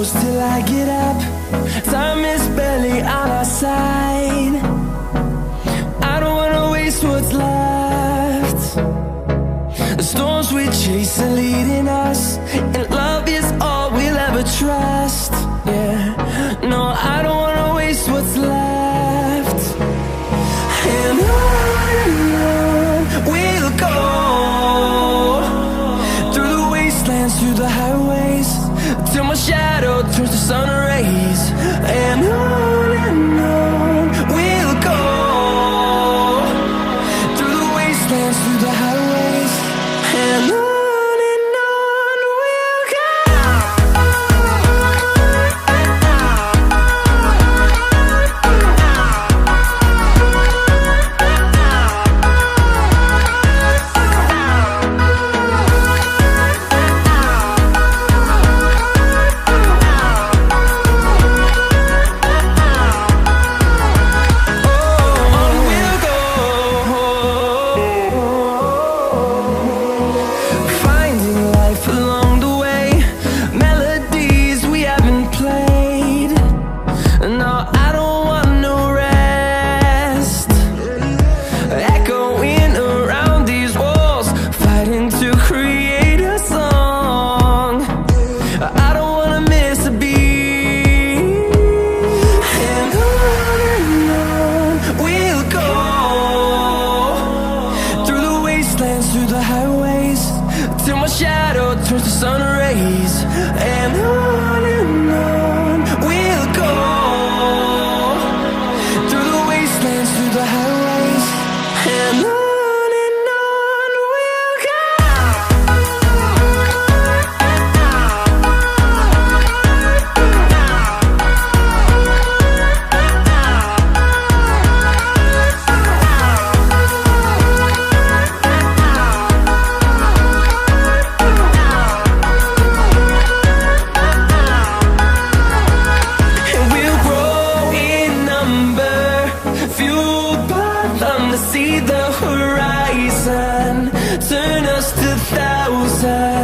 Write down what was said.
close till I get up. Time is barely on our side. I don't wanna waste what's left. The storms we chase are leading us, and love is all we'll ever trust. Yeah, no, I don't wanna waste what's left. And on we'll go, through the wastelands, through the highways, till my shadow turns to sun rays. And on we'll go, through the wastelands, through the highways, and on we'll go. Through the highways, till my shadow turns to sun rays. And on we'll go, through the wastelands, through the highways, and on we'll go. See the horizon, turn us to thousands.